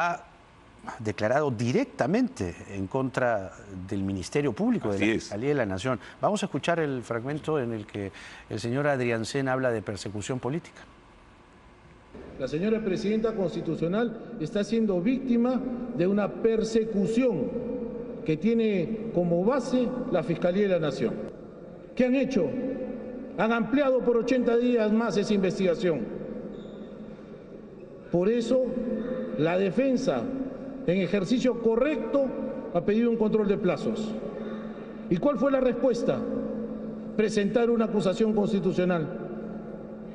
ha declarado directamente en contra del Ministerio Público, de la Fiscalía de la Nación. Vamos a escuchar el fragmento en el que el señor Adriancén habla de persecución política. La señora presidenta constitucional está siendo víctima de una persecución que tiene como base la Fiscalía de la Nación. ¿Qué han hecho? Han ampliado por 80 días más esa investigación. Por eso, la defensa, en ejercicio correcto, ha pedido un control de plazos. ¿Y cuál fue la respuesta? Presentar una acusación constitucional.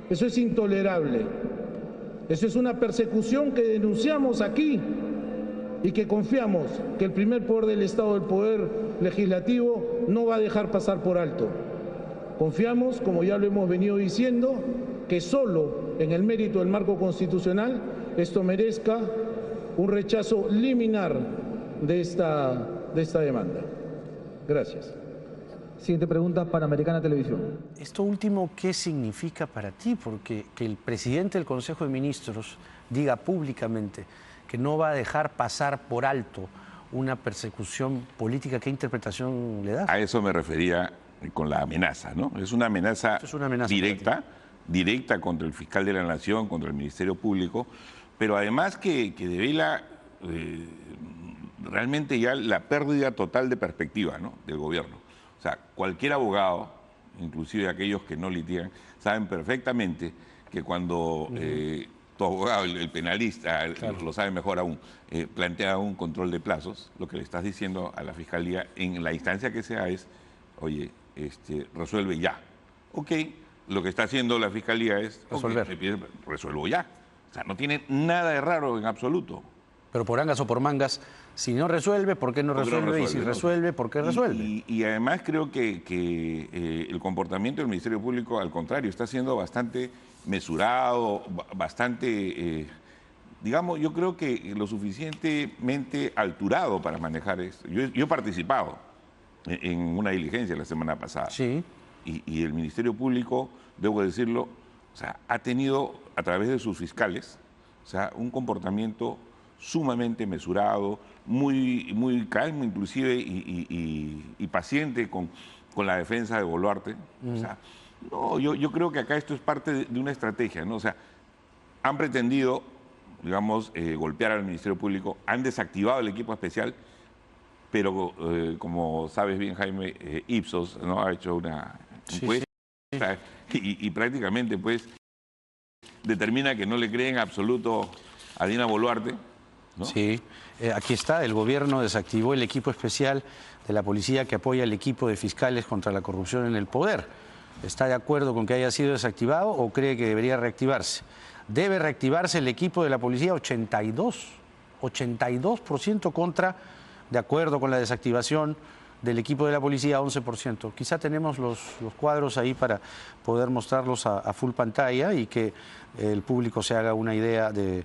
Eso es intolerable. Eso es una persecución que denunciamos aquí y que confiamos que el primer poder del Estado, el poder legislativo, no va a dejar pasar por alto. Confiamos, como ya lo hemos venido diciendo, que solo en el mérito del marco constitucional esto merezca un rechazo liminar de esta demanda. Gracias. Siguiente pregunta, Panamericana Televisión. Esto último, ¿qué significa para ti? Porque que el presidente del Consejo de Ministros diga públicamente que no va a dejar pasar por alto una persecución política, ¿qué interpretación le das? A eso me refería con la amenaza, ¿no? Es una amenaza, directa contra el fiscal de la Nación, contra el Ministerio Público, pero además que devela realmente ya la pérdida total de perspectiva, ¿no?, del gobierno. O sea, cualquier abogado, inclusive aquellos que no litigan, saben perfectamente que cuando tu abogado, el penalista, claro, lo sabe mejor aún, plantea un control de plazos, lo que le estás diciendo a la Fiscalía en la instancia que sea es, oye, resuelve ya. Ok, lo que está haciendo la Fiscalía es resolver. Okay, resuelvo ya. O sea, no tiene nada de raro en absoluto. Pero por angas o por mangas, si no resuelve, ¿por qué no resuelve? Y si resuelve, ¿por qué resuelve? Y además creo que el comportamiento del Ministerio Público, al contrario, está siendo bastante mesurado, bastante, digamos, yo creo que lo suficientemente alturado para manejar esto. Yo he participado en una diligencia la semana pasada. Sí. Y el Ministerio Público, debo decirlo, o sea, ha tenido a través de sus fiscales, o sea, un comportamiento sumamente mesurado, muy calmo inclusive y paciente con la defensa de Boluarte. O sea, no, yo creo que acá esto es parte de una estrategia, ¿no? O sea, han pretendido, digamos, golpear al Ministerio Público, han desactivado el equipo especial, pero como sabes bien, Jaime, Ipsos, ¿no?, ha hecho una encuesta y prácticamente pues determina que no le creen en absoluto a Dina Boluarte, ¿no? Sí, aquí está, el gobierno desactivó el equipo especial de la policía que apoya al equipo de fiscales contra la corrupción en el poder. ¿Está de acuerdo con que haya sido desactivado o cree que debería reactivarse? Debe reactivarse el equipo de la policía, 82% contra, de acuerdo con la desactivación del equipo de la policía, 11%. Quizá tenemos los cuadros ahí para poder mostrarlos a full pantalla y que el público se haga una idea de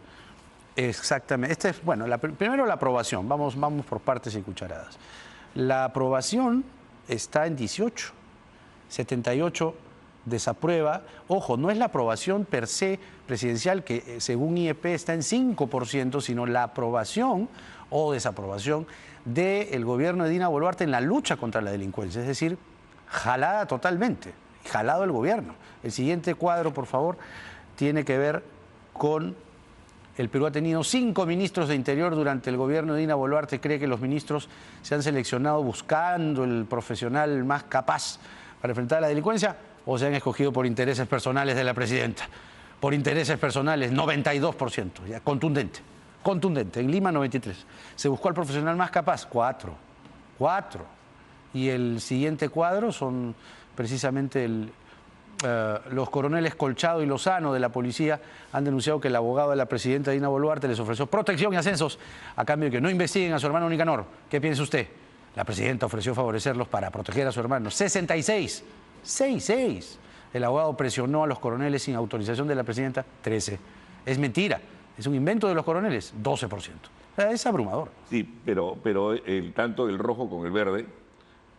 exactamente. Bueno, primero la aprobación, vamos por partes y cucharadas. La aprobación está en 18, 78 desaprueba. Ojo, no es la aprobación per se presidencial, que según IEP está en 5%, sino la aprobación o desaprobación del gobierno de Dina Boluarte en la lucha contra la delincuencia. Es decir, jalada totalmente, jalado el gobierno. El siguiente cuadro, por favor, tiene que ver con... El Perú ha tenido 5 ministros de Interior durante el gobierno de Dina Boluarte. ¿Cree que los ministros se han seleccionado buscando el profesional más capaz para enfrentar la delincuencia o se han escogido por intereses personales de la presidenta? Por intereses personales, 92%, ya, contundente. En Lima, 93%. ¿Se buscó al profesional más capaz? 4. Y el siguiente cuadro son precisamente los coroneles Colchado y Lozano de la policía han denunciado que el abogado de la presidenta Dina Boluarte les ofreció protección y ascensos a cambio de que no investiguen a su hermano Nicanor. ¿Qué piensa usted? La presidenta ofreció favorecerlos para proteger a su hermano. 66. El abogado presionó a los coroneles sin autorización de la presidenta. 13. Es mentira. Es un invento de los coroneles. 12%. Es abrumador. Sí, pero tanto el rojo con el verde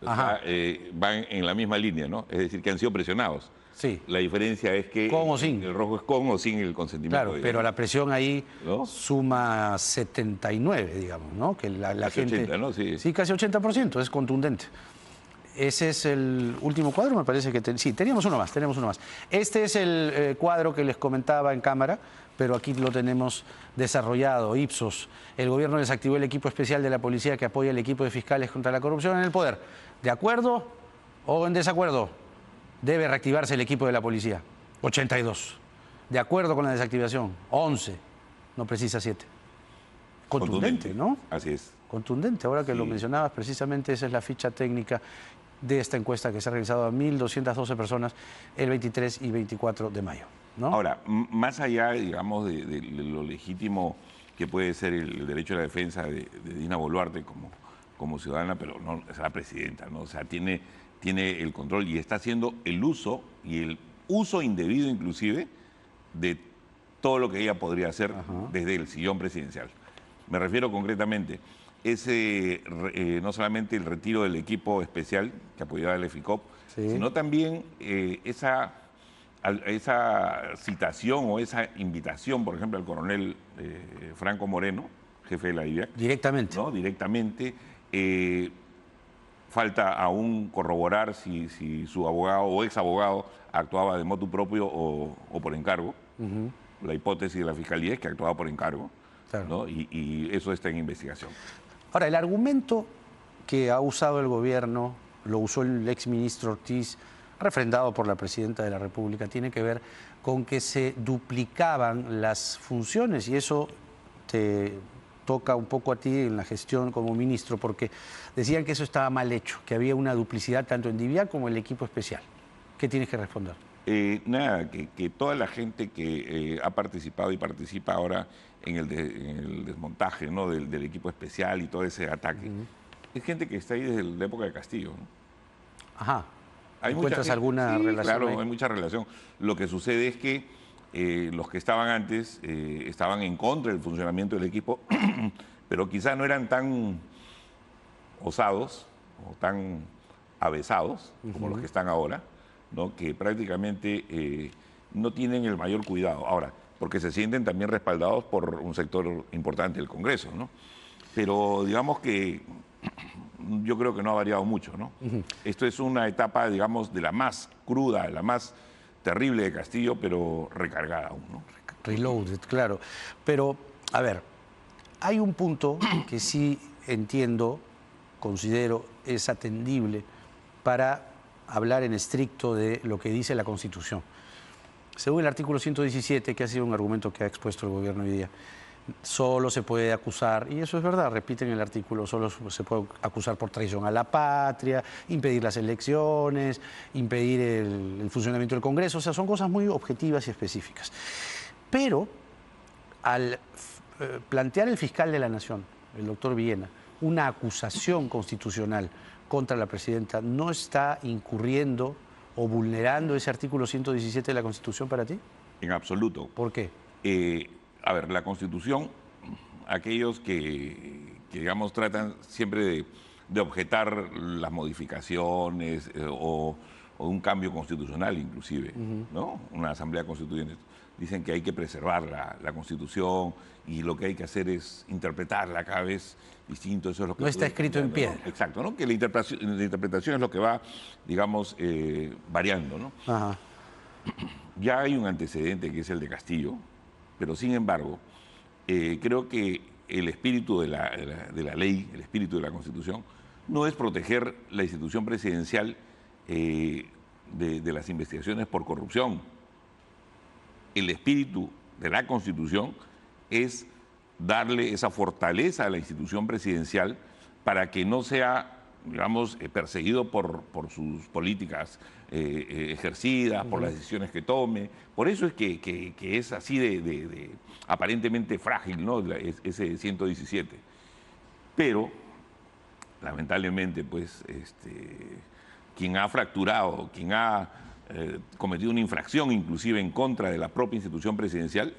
Ajá. van en la misma línea, ¿no? Es decir, que han sido presionados. Sí. La diferencia es que Con o sin. el rojo es con o sin el consentimiento. Claro, digamos. pero la presión ahí ¿No? suma 79, digamos, ¿no? Que la Casi gente... 80, ¿no? Sí. Casi 80%, es contundente. Ese es el último cuadro, me parece que... Sí, teníamos uno más. Este es el cuadro que les comentaba en cámara, pero aquí lo tenemos desarrollado. Ipsos, el gobierno desactivó el equipo especial de la policía que apoya al equipo de fiscales contra la corrupción en el poder. ¿De acuerdo o en desacuerdo? Debe reactivarse el equipo de la policía. 82. ¿De acuerdo con la desactivación? 11. No precisa 7. Contundente, ¿no? Así es. Contundente. Ahora que lo mencionabas, precisamente esa es la ficha técnica de esta encuesta que se ha realizado a 1.212 personas el 23 y 24 de mayo, ¿no? Ahora, más allá, digamos, de lo legítimo que puede ser el derecho a la defensa de Dina Boluarte como ciudadana, pero no es la presidenta, ¿no? O sea, tiene el control y está haciendo el uso indebido inclusive de todo lo que ella podría hacer desde el sillón presidencial. Me refiero concretamente no solamente el retiro del equipo especial que apoyaba al EFICOP, sino también esa citación o esa invitación, por ejemplo, al coronel Franco Moreno, jefe de la DIVIAC. Directamente. ¿No? Directamente. Falta aún corroborar si su abogado o ex abogado actuaba de motu propio o por encargo. La hipótesis de la Fiscalía es que actuaba por encargo, claro, ¿no? Y eso está en investigación. Ahora, el argumento que ha usado el gobierno, lo usó el exministro Ortiz, refrendado por la presidenta de la República, tiene que ver con que se duplicaban las funciones y eso te toca un poco a ti en la gestión como ministro, porque decían que eso estaba mal hecho, que había una duplicidad tanto en DIVIAC como en el equipo especial. ¿Qué tienes que responder? Nada, que toda la gente que ha participado y participa ahora en el desmontaje, ¿no? del equipo especial y todo ese ataque, es gente que está ahí desde la época de Castillo, ¿no? Ajá. ¿Hay ¿Encuentras alguna relación? Claro, ahí? hay mucha relación. Lo que sucede es que los que estaban antes estaban en contra del funcionamiento del equipo, pero quizá no eran tan osados o tan avesados como los que están ahora, ¿no? Que prácticamente no tienen el mayor cuidado. Ahora, porque se sienten también respaldados por un sector importante del Congreso, ¿no? Pero digamos que yo creo que no ha variado mucho, ¿no? Esto es una etapa, digamos, de la más cruda, de la más terrible de Castillo, pero recargada aún, ¿no? Reloaded, claro. Pero, a ver, hay un punto que sí entiendo, considero, es atendible para hablar en estricto de lo que dice la Constitución. Según el artículo 117, que ha sido un argumento que ha expuesto el gobierno hoy día, solo se puede acusar, y eso es verdad, repiten el artículo, solo se puede acusar por traición a la patria, impedir las elecciones, impedir el funcionamiento del Congreso, o sea, son cosas muy objetivas y específicas. Pero al plantear el fiscal de la Nación, el doctor Villena, una acusación constitucional contra la presidenta, ¿no está incurriendo o vulnerando ese artículo 117 de la Constitución para ti? En absoluto. ¿Por qué? A ver, la Constitución, aquellos que digamos, tratan siempre de objetar las modificaciones o un cambio constitucional inclusive, ¿no? Una asamblea constituyente. Dicen que hay que preservar la Constitución y lo que hay que hacer es interpretarla cada vez distinto. Eso es lo que no está escrito en piedra. ¿no? Exacto, ¿no? Que la interpretación es lo que va, digamos, variando, ¿no? Ajá. Ya hay un antecedente que es el de Castillo, pero sin embargo, creo que el espíritu de la ley, el espíritu de la Constitución, no es proteger la institución presidencial de las investigaciones por corrupción. El espíritu de la Constitución es darle esa fortaleza a la institución presidencial para que no sea, digamos, perseguido por sus políticas ejercidas, por las decisiones que tome. Por eso es que es así de aparentemente frágil, ¿no? Ese 117. Pero, lamentablemente, pues, quien ha fracturado, quien ha cometido una infracción inclusive en contra de la propia institución presidencial,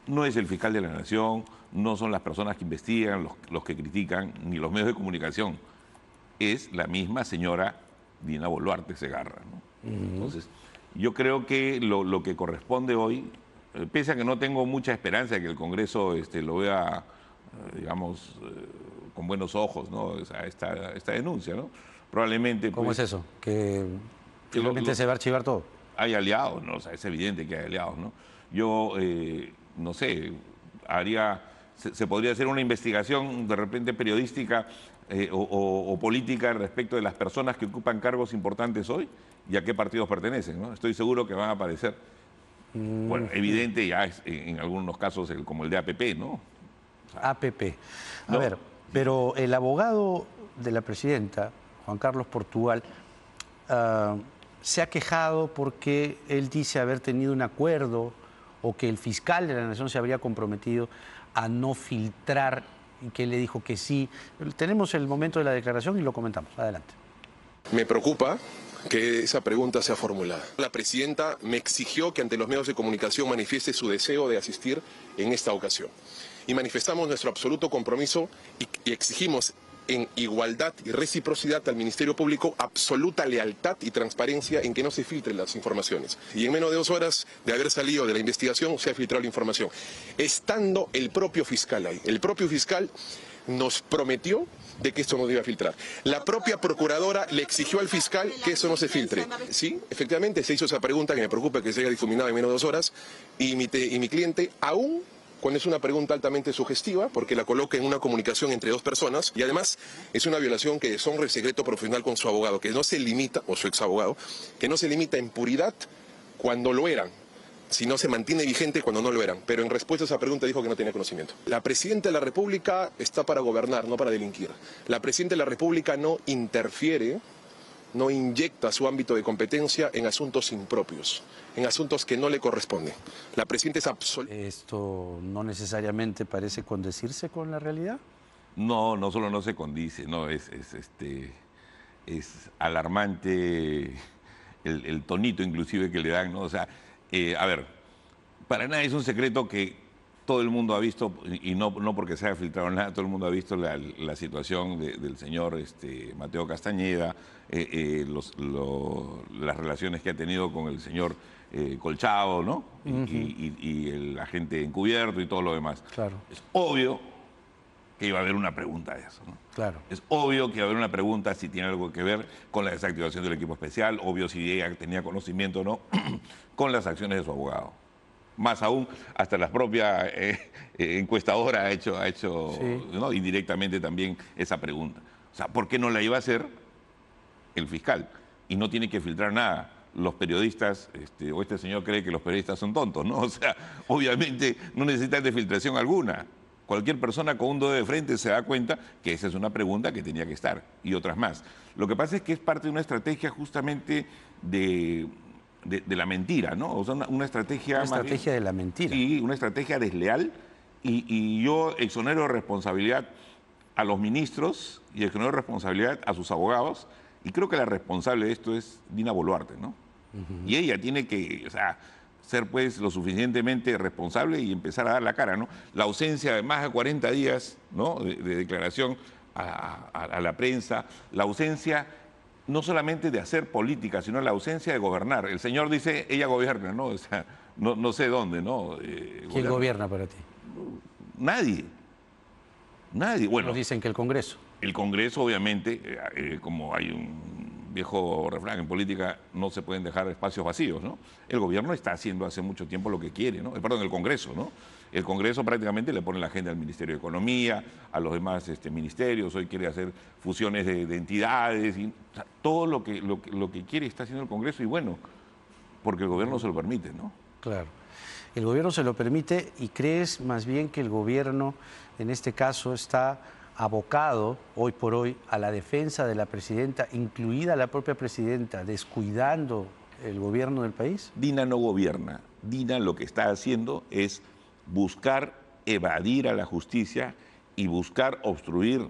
no es el fiscal de la Nación, no son las personas que investigan, los que critican, ni los medios de comunicación. es la misma señora Dina Boluarte Segarra, ¿no? Entonces, yo creo que lo que corresponde hoy, pese a que no tengo mucha esperanza de que el Congreso lo vea, digamos, con buenos ojos, ¿no? O sea, esta denuncia, ¿no? Probablemente... ¿Cómo pues, es eso? ¿Que finalmente se va a archivar todo? Hay aliados, ¿no? O sea, es evidente que hay aliados, ¿no? Yo, no sé, se podría hacer una investigación de repente periodística o política respecto de las personas que ocupan cargos importantes hoy y a qué partidos pertenecen, ¿no? Estoy seguro que van a aparecer. Bueno, evidente ya es, en algunos casos como el de APP, ¿no? O sea, APP. A no. ver, pero el abogado de la presidenta, Juan Carlos Portugal, se ha quejado porque él dice haber tenido un acuerdo o que el fiscal de la Nación se habría comprometido a no filtrar y que él le dijo que sí. Tenemos el momento de la declaración y lo comentamos. Adelante. Me preocupa que esa pregunta sea formulada. La presidenta me exigió que ante los medios de comunicación manifieste su deseo de asistir en esta ocasión. Y manifestamos nuestro absoluto compromiso y exigimos en igualdad y reciprocidad al Ministerio Público absoluta lealtad y transparencia en que no se filtren las informaciones. Y en menos de 2 horas de haber salido de la investigación se ha filtrado la información. Estando el propio fiscal ahí. El propio fiscal nos prometió de que esto no iba a filtrar. La propia procuradora le exigió al fiscal que eso no se filtre. Sí, efectivamente se hizo esa pregunta que me preocupa que se haya difuminado en menos de 2 horas y mi cliente aún, cuando es una pregunta altamente sugestiva, porque la coloca en una comunicación entre 2 personas, y además es una violación que deshonra el secreto profesional con su abogado, que no se limita, o su exabogado, que no se limita en puridad cuando lo eran, si no se mantiene vigente cuando no lo eran. Pero en respuesta a esa pregunta dijo que no tenía conocimiento. La Presidenta de la República está para gobernar, no para delinquir. La Presidenta de la República no interfiere, no inyecta su ámbito de competencia en asuntos impropios, en asuntos que no le corresponden. La Presidenta es absolutamente... ¿Esto no necesariamente parece condecirse con la realidad? no, no solo no se condice, no, es alarmante el tonito inclusive que le dan, ¿no? O sea, a ver, para nada es un secreto que todo el mundo ha visto, y no porque se haya filtrado nada, todo el mundo ha visto la situación del señor Mateo Castañeda, las relaciones que ha tenido con el señor Colchado, ¿no? Y el agente encubierto y todo lo demás. Claro. Es obvio que iba a haber una pregunta de eso, ¿no? Claro. Es obvio que iba a haber una pregunta si tiene algo que ver con la desactivación del equipo especial, obvio si ella tenía conocimiento o no con las acciones de su abogado. Más aún, hasta la propia encuestadora ha hecho Sí. ¿no? indirectamente también esa pregunta. O sea, ¿por qué no la iba a hacer el fiscal? Y no tiene que filtrar nada. Los periodistas, o este señor cree que los periodistas son tontos, ¿no? O sea, obviamente no necesitan de filtración alguna. Cualquier persona con un dedo de frente se da cuenta que esa es una pregunta que tenía que estar, y otras más. Lo que pasa es que es parte de una estrategia justamente de la mentira, ¿no? O sea, una estrategia... Una estrategia de la mentira. Sí, una estrategia desleal, y yo exonero de responsabilidad a los ministros y exonero de responsabilidad a sus abogados, y creo que la responsable de esto es Dina Boluarte, ¿no? Y ella tiene que, o sea, ser pues lo suficientemente responsable y empezar a dar la cara, ¿no? La ausencia de más de 40 días, ¿no? de declaración a la prensa, la ausencia no solamente de hacer política, sino la ausencia de gobernar. El señor dice, ella gobierna, ¿no? O sea, no sé dónde, ¿no? ¿Quién gobierna para ti? Nadie. Nadie. Bueno, Nos dicen que el Congreso. el Congreso, obviamente, como hay un viejo refrán en política, no se pueden dejar espacios vacíos, ¿no? El gobierno está haciendo hace mucho tiempo lo que quiere, ¿no? Perdón, el Congreso, ¿no? El Congreso prácticamente le pone la agenda al Ministerio de Economía, a los demás ministerios, hoy quiere hacer fusiones de entidades, y, o sea, todo lo que quiere está haciendo el Congreso, y bueno, porque el gobierno se lo permite, ¿no? Claro. El gobierno se lo permite, y crees más bien que el gobierno, en este caso, está abocado hoy por hoy a la defensa de la presidenta, incluida la propia presidenta, descuidando el gobierno del país? Dina no gobierna. Dina lo que está haciendo es buscar evadir a la justicia, y buscar obstruir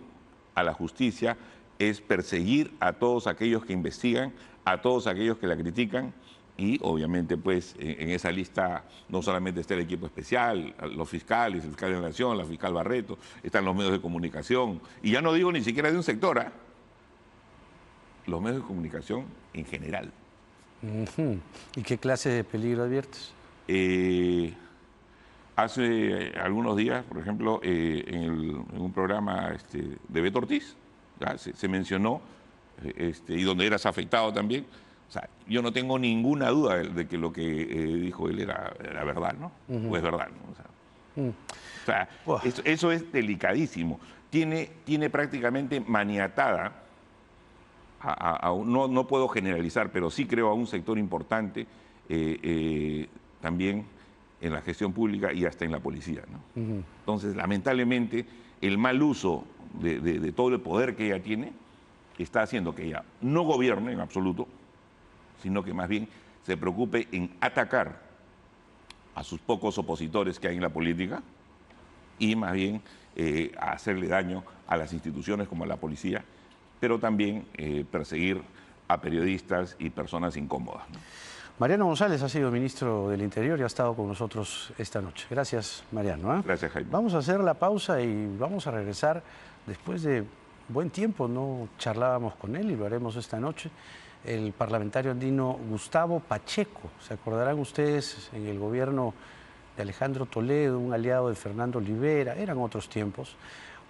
a la justicia es perseguir a todos aquellos que investigan, a todos aquellos que la critican, y obviamente pues en esa lista no solamente está el equipo especial, los fiscales, el fiscal de la Nación, la fiscal Barreto, están los medios de comunicación, y ya no digo ni siquiera de un sector, los medios de comunicación en general. ¿Y qué clase de peligro adviertes? Hace algunos días, por ejemplo, en un programa de Beto Ortiz, se mencionó, y donde eras afectado también. O sea, yo no tengo ninguna duda de que lo que dijo él era verdad, ¿no? O es verdad, ¿no? O sea, eso es delicadísimo. Tiene prácticamente maniatada, no puedo generalizar, pero sí creo a un sector importante también en la gestión pública y hasta en la policía, ¿no? Entonces, lamentablemente, el mal uso de todo el poder que ella tiene está haciendo que ella no gobierne en absoluto, sino que más bien se preocupe en atacar a sus pocos opositores que hay en la política y más bien a hacerle daño a las instituciones como a la policía, pero también perseguir a periodistas y personas incómodas, ¿no? Mariano González ha sido ministro del Interior y ha estado con nosotros esta noche. Gracias, Mariano, ¿eh? Gracias, Jaime. Vamos a hacer la pausa y vamos a regresar después de buen tiempo. No charlábamos con él y lo haremos esta noche. El parlamentario andino Gustavo Pacheco. Se acordarán ustedes, en el gobierno de Alejandro Toledo, un aliado de Fernando Olivera, eran otros tiempos.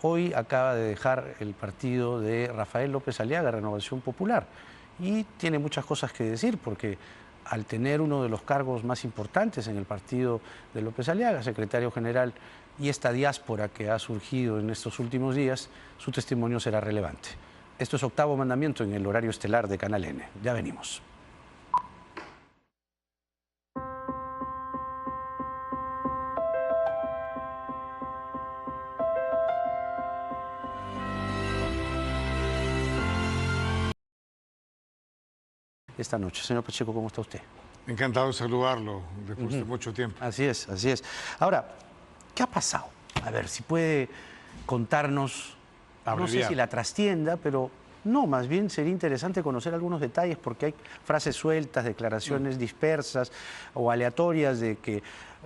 Hoy acaba de dejar el partido de Rafael López Aliaga, Renovación Popular, y tiene muchas cosas que decir porque al tener uno de los cargos más importantes en el partido de López Aliaga, secretario general, y esta diáspora que ha surgido en estos últimos días, su testimonio será relevante. Esto es Octavo Mandamiento en el horario estelar de Canal N. Ya venimos. Esta noche. Señor Pacheco, ¿cómo está usted? Encantado de saludarlo después de mucho tiempo. Así es, así es. Ahora, ¿qué ha pasado? A ver, si puede contarnos, no sé si la trastienda, pero no, más bien sería interesante conocer algunos detalles porque hay frases sueltas, declaraciones dispersas o aleatorias de que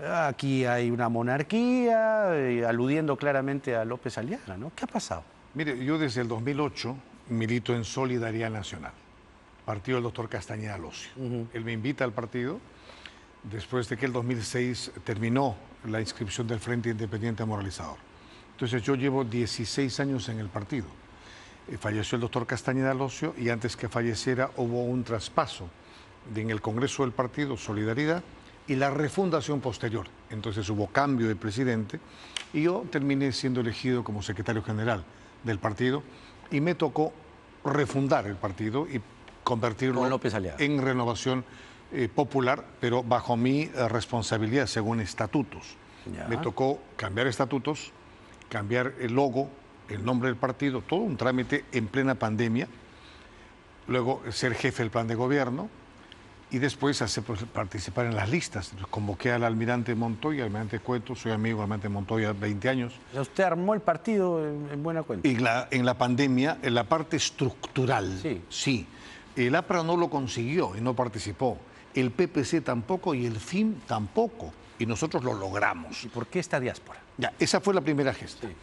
aquí hay una monarquía, aludiendo claramente a López Aliaga, ¿no? ¿Qué ha pasado? Mire, yo desde el 2008 milito en Solidaridad Nacional, partido del doctor Castañeda Locio. Él me invita al partido después de que el 2006 terminó la inscripción del Frente Independiente Moralizador. Entonces yo llevo 16 años en el partido. Falleció el doctor Castañeda Locio y antes que falleciera hubo un traspaso en el Congreso del partido, Solidaridad, y la refundación posterior. Entonces hubo cambio de presidente y yo terminé siendo elegido como secretario general del partido y me tocó refundar el partido y convertirlo en Renovación Popular, pero bajo mi responsabilidad, según estatutos. Ya. Me tocó cambiar estatutos, cambiar el logo, el nombre del partido, todo un trámite en plena pandemia, luego ser jefe del plan de gobierno y después participar en las listas. Entonces, convoqué al almirante Montoya, almirante Cueto, soy amigo del almirante Montoya 20 años. ¿Usted armó el partido en buena cuenta? En la pandemia, en la parte estructural, sí. El APRA no lo consiguió y no participó. El PPC tampoco y el FIM tampoco. Y nosotros lo logramos. ¿Y por qué esta diáspora? Ya, esa fue la primera gesta. Sí.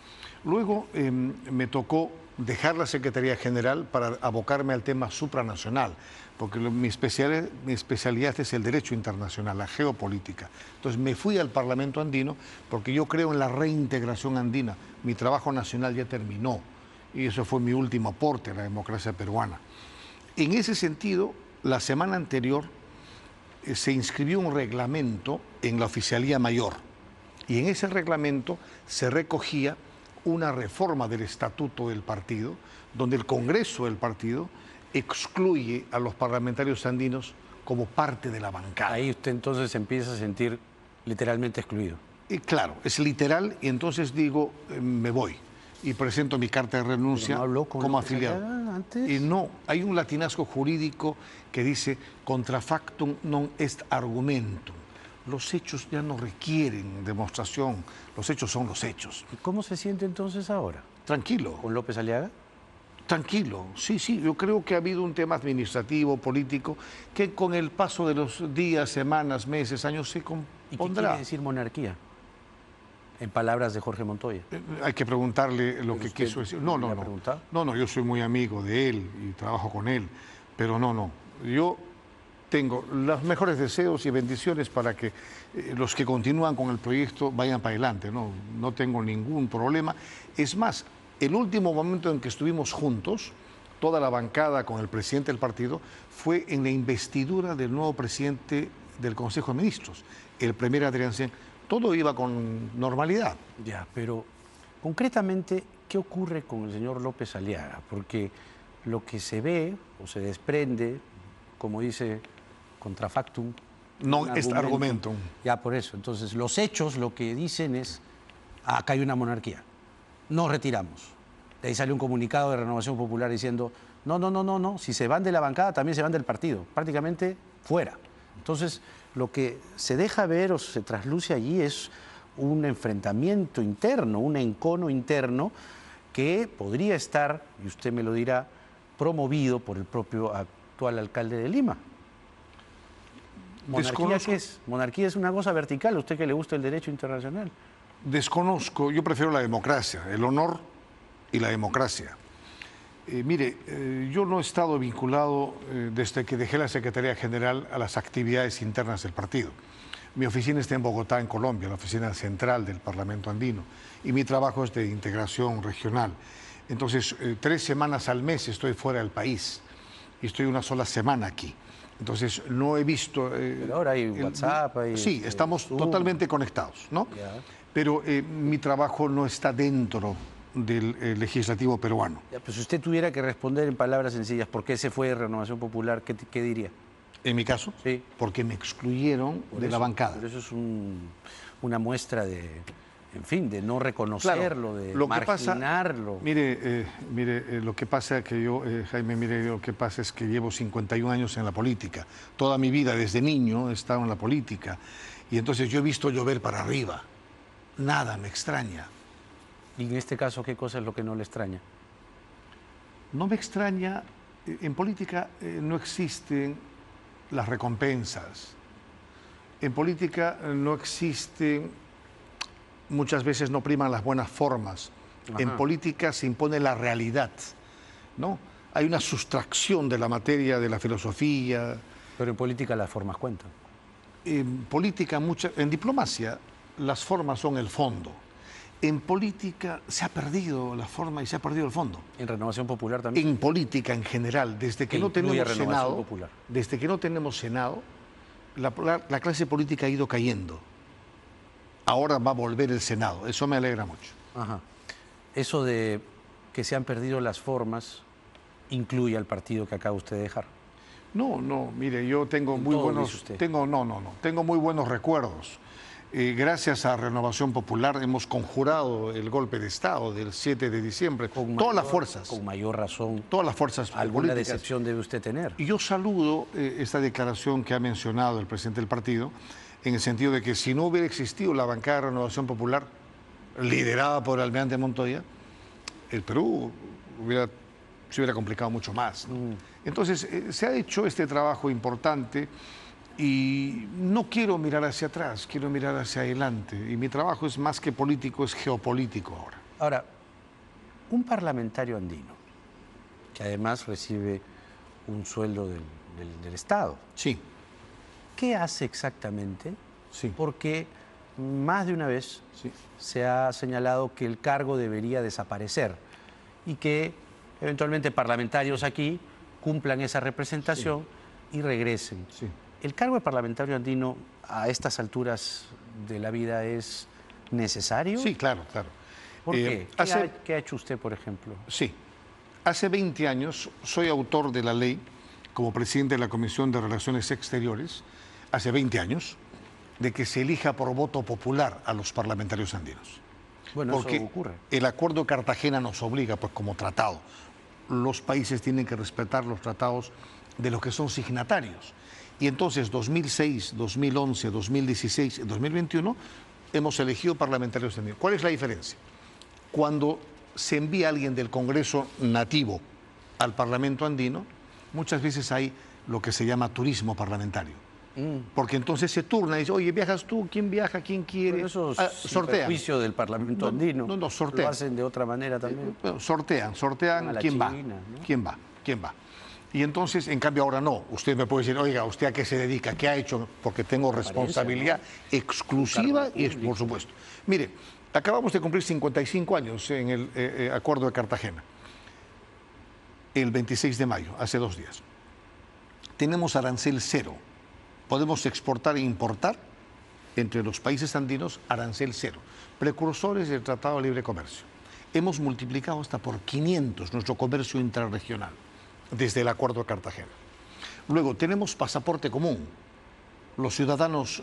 Luego me tocó dejar la Secretaría General para abocarme al tema supranacional, porque mi especialidad es el derecho internacional, la geopolítica. Entonces me fui al Parlamento andino porque yo creo en la reintegración andina. Mi trabajo nacional ya terminó y eso fue mi último aporte a la democracia peruana. En ese sentido, la semana anterior se inscribió un reglamento en la Oficialía Mayor y en ese reglamento se recogía una reforma del estatuto del partido, donde el Congreso del partido excluye a los parlamentarios andinos como parte de la bancada. Ahí usted entonces se empieza a sentir literalmente excluido. Y claro, es literal y entonces digo, me voy y presento mi carta de renuncia como afiliado. Antes. Y no, hay un latinazgo jurídico que dice contra factum non est argumentum. Los hechos ya no requieren demostración, los hechos son los hechos. ¿Y cómo se siente entonces ahora? Tranquilo. ¿Con López Aliaga? Tranquilo, sí, yo creo que ha habido un tema administrativo, político, que con el paso de los días, semanas, meses, años se compondrá. ¿Y qué quiere decir monarquía? En palabras de Jorge Montoya. Hay que preguntarle lo que usted quiso decir. le ha preguntado? No, yo soy muy amigo de él y trabajo con él, pero no. Yo tengo los mejores deseos y bendiciones para que los que continúan con el proyecto vayan para adelante. No tengo ningún problema. Es más, el último momento en que estuvimos juntos, toda la bancada con el presidente del partido, fue en la investidura del nuevo presidente del Consejo de Ministros, el primer Adrián Cien. Todo iba con normalidad. Ya, pero concretamente, ¿qué ocurre con el señor López Aliaga? Porque lo que se ve o se desprende, como dice contrafactum, No es argumento. Ya, por eso. Entonces, los hechos lo que dicen es, acá hay una monarquía, nos retiramos. De ahí sale un comunicado de Renovación Popular diciendo, no, si se van de la bancada también se van del partido, prácticamente fuera. Entonces, lo que se deja ver o se trasluce allí es un enfrentamiento interno, un encono interno que podría estar, y usted me lo dirá, promovido por el propio actual alcalde de Lima. ¿Monarquía qué es? Monarquía es una cosa vertical, a usted que le gusta el derecho internacional. Desconozco, yo prefiero la democracia, el honor y la democracia. Mire, yo no he estado vinculado desde que dejé la Secretaría General a las actividades internas del partido. Mi oficina está en Bogotá, en Colombia, la oficina central del Parlamento Andino, y mi trabajo es de integración regional. Entonces, 3 semanas al mes estoy fuera del país y estoy una sola semana aquí. Entonces, no he visto... Pero ahora hay WhatsApp, hay... Sí, estamos Zoom. totalmente conectados, ¿no? Ya. Pero mi trabajo no está dentro del legislativo peruano. Ya, pues si usted tuviera que responder en palabras sencillas por qué se fue de Renovación Popular, ¿qué diría? En mi caso, Sí. porque me excluyeron de la bancada. Pero eso es una muestra de, en fin, de no reconocerlo, de lo que pasa, marginarlo. mire, lo que pasa que yo, Jaime, mire, lo que pasa es que llevo 51 años en la política. Toda mi vida, desde niño, he estado en la política. Y entonces yo he visto llover para arriba. Nada me extraña. Y en este caso, ¿qué cosa es lo que no le extraña? No me extraña, en política no existen las recompensas. En política no existen, muchas veces no priman las buenas formas. Ajá. En política se impone la realidad, ¿no? Hay una sustracción de la materia, de la filosofía. Pero en política las formas cuentan. En política, en diplomacia, las formas son el fondo. En política se ha perdido la forma y se ha perdido el fondo. En Renovación Popular también. En política en general, desde que Que no incluye tenemos Renovación Senado, Popular. desde que no tenemos Senado, la clase política ha ido cayendo. Ahora va a volver el Senado, eso me alegra mucho. Ajá. Eso de que se han perdido las formas incluye al partido que acaba usted de dejar. No, mire, yo tengo En muy todo, buenos, dice usted. tengo muy buenos recuerdos. Gracias a Renovación Popular hemos conjurado el golpe de Estado del 7 de diciembre. Todas las fuerzas, Con mayor razón. todas las fuerzas Alguna políticas. decepción debe usted tener. Y yo saludo esta declaración que ha mencionado el presidente del partido, en el sentido de que si no hubiera existido la bancada de Renovación Popular, liderada por el almirante Montoya, el Perú se hubiera complicado mucho más, ¿no? Entonces, se ha hecho este trabajo importante y no quiero mirar hacia atrás, quiero mirar hacia adelante. Y mi trabajo es más que político, es geopolítico ahora. Ahora, un parlamentario andino, que además recibe un sueldo del Estado, Sí, ¿qué hace exactamente? sí. Porque más de una vez Sí. se ha señalado que el cargo debería desaparecer y que eventualmente parlamentarios aquí cumplan esa representación y regresen. Sí. ¿El cargo de parlamentario andino a estas alturas de la vida es necesario? Sí, claro. ¿Por qué? ¿Qué ha hecho usted, por ejemplo? Sí. Hace 20 años soy autor de la ley como presidente de la Comisión de Relaciones Exteriores, hace 20 años, de que se elija por voto popular a los parlamentarios andinos. Bueno, Porque eso ocurre. el Acuerdo de Cartagena nos obliga, pues como tratado, los países tienen que respetar los tratados de los que son signatarios. Y entonces 2006, 2011, 2016 y 2021 hemos elegido parlamentarios andinos. ¿Cuál es la diferencia? Cuando se envía alguien del Congreso nativo al Parlamento andino, muchas veces hay lo que se llama turismo parlamentario. Porque entonces se turna y dice, oye, ¿viajas tú? ¿Quién viaja? ¿Quién quiere? Pero eso es sortean. juicio del Parlamento andino. No, sortean. Lo hacen de otra manera también. Bueno, sortean A la quién va. China, ¿no? ¿Quién va? ¿Quién va? Y entonces, en cambio, ahora no. Usted me puede decir, oiga, ¿usted a qué se dedica? ¿Qué ha hecho? Porque tengo responsabilidad exclusiva y, por supuesto. Mire, acabamos de cumplir 55 años en el Acuerdo de Cartagena. El 26 de mayo, hace 2 días. Tenemos arancel cero. Podemos exportar e importar entre los países andinos arancel cero. Precursores del Tratado de Libre Comercio. Hemos multiplicado hasta por 500 nuestro comercio intrarregional desde el Acuerdo de Cartagena. Luego, tenemos pasaporte común. Los ciudadanos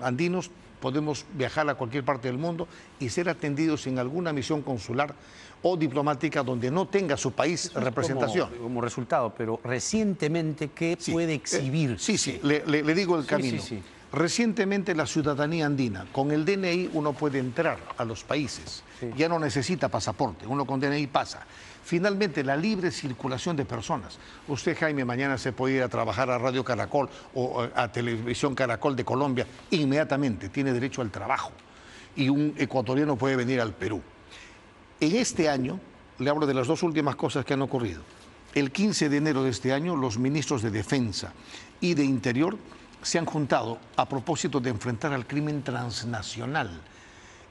andinos podemos viajar a cualquier parte del mundo y ser atendidos en alguna misión consular o diplomática donde no tenga su país representación. Como resultado, pero recientemente, ¿qué puede exhibir? Le digo el camino. Sí. Recientemente la ciudadanía andina, con el DNI uno puede entrar a los países, ya no necesita pasaporte, uno con DNI pasa. Finalmente, la libre circulación de personas. Usted, Jaime, mañana se puede ir a trabajar a Radio Caracol o a Televisión Caracol de Colombia, inmediatamente tiene derecho al trabajo. Y un ecuatoriano puede venir al Perú. En este año, le hablo de las 2 últimas cosas que han ocurrido. El 15 de enero de este año, los ministros de Defensa y de Interior se han juntado a propósito de enfrentar al crimen transnacional.